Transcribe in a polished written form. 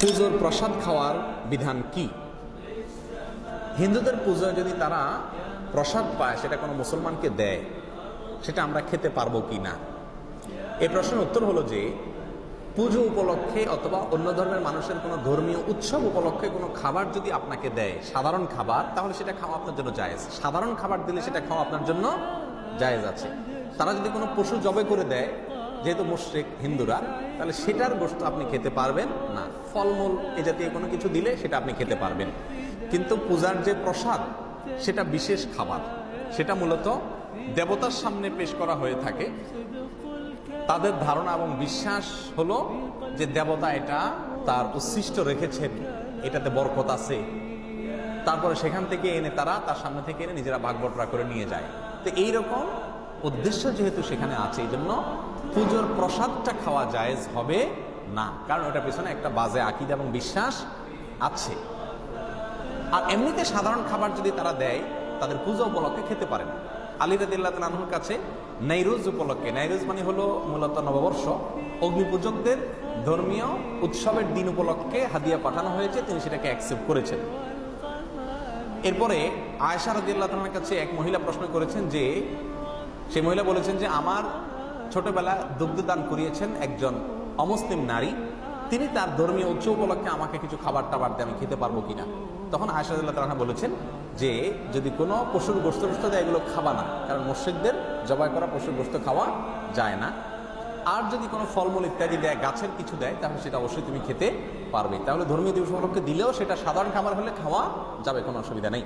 পুজোর প্রসাদ খাওয়ার বিধান কি? হিন্দুদের পুজোয় যদি তারা প্রসাদ পায়, সেটা কোনো মুসলমানকে দেয়, সেটা আমরা খেতে পারবো কি না? এই প্রশ্নের উত্তর হলো যে, পুজো উপলক্ষে অথবা অন্য ধর্মের মানুষের কোনো ধর্মীয় উৎসব উপলক্ষে কোনো খাবার যদি আপনাকে দেয়, সাধারণ খাবার, তাহলে সেটা খাওয়া আপনার জন্য জায়েজ। সাধারণ খাবার দিলে সেটা খাওয়া আপনার জন্য জায়েজ আছে। তারা যদি কোনো পশু জবে করে দেয়, যেহেতু মুশরিক হিন্দুরা, তাহলে সেটার গোশত আপনি খেতে পারবেন না। ফলমূল এ জাতীয় কোনো কিছু দিলে সেটা আপনি খেতে পারবেন। কিন্তু পূজার যে প্রসাদ, সেটা বিশেষ খাবার, সেটা মূলত দেবতার সামনে পেশ করা হয়ে থাকে। তাদের ধারণা এবং বিশ্বাস হলো যে দেবতা এটা তার উচ্ছিষ্ট রেখেছেন, এটাতে বরকত আছে। তারপরে সেখান থেকে এনে তারা তার সামনে থেকে এনে নিজেরা ভাগ বটরা করে নিয়ে যায়। তো এইরকম উদ্দেশ্য যেহেতু সেখানে আছে, এই জন্য পুজোর প্রসাদটা খাওয়া জায়েজ হবে না, কারণ ওটার পেছনে একটা বাজে আকীদা এবং বিশ্বাস আছে। আর এমনিতে সাধারণ খাবার যদি তারা দেয়, তাদের পূজা উপলক্ষে খেতে পারে না। আলী রাদিয়াল্লাহু তাআলা আনহুর কাছে নাইরুজ উপলক্ষে, নাইরুজ মানে হলো মূলত নববর্ষ, অগ্নিপূজকদের ধর্মীয় উৎসবের দিন উপলক্ষে হাদিয়া পাঠানো হয়েছে, তিনি সেটাকে অ্যাকসেপ্ট করেছেন। এরপরে আয়েশা রাদিয়াল্লাহু তাআলার কাছে এক মহিলা প্রশ্ন করেছেন যে, সেই মহিলা বলেছেন যে আমার ছোটবেলা দুগ্ধদান করিয়েছেন একজন অমুসলিম নারী, তিনি তার ধর্মীয় উৎসব উপলক্ষে আমাকে কিছু খাবার টাবার দিয়ে আমি খেতে পারবো কিনা। তখন আয়েশা রাদিয়াল্লাহু তাআলা বলেছেন যে যদি কোনো পশুর গোশত দেয়, এগুলো খাবা না, কারণ মুশরিকদের জবাই করা পশুর গোশত খাওয়া যায় না। আর যদি কোনো ফলমূল ইত্যাদি দেয়, গাছের কিছু দেয়, তাহলে সেটা অবশ্যই তুমি খেতে পারবে। তাহলে ধর্মীয় দিবস উপলক্ষে দিলেও সেটা সাধারণ খাবার হলে খাওয়া যাবে, কোনো অসুবিধা নেই।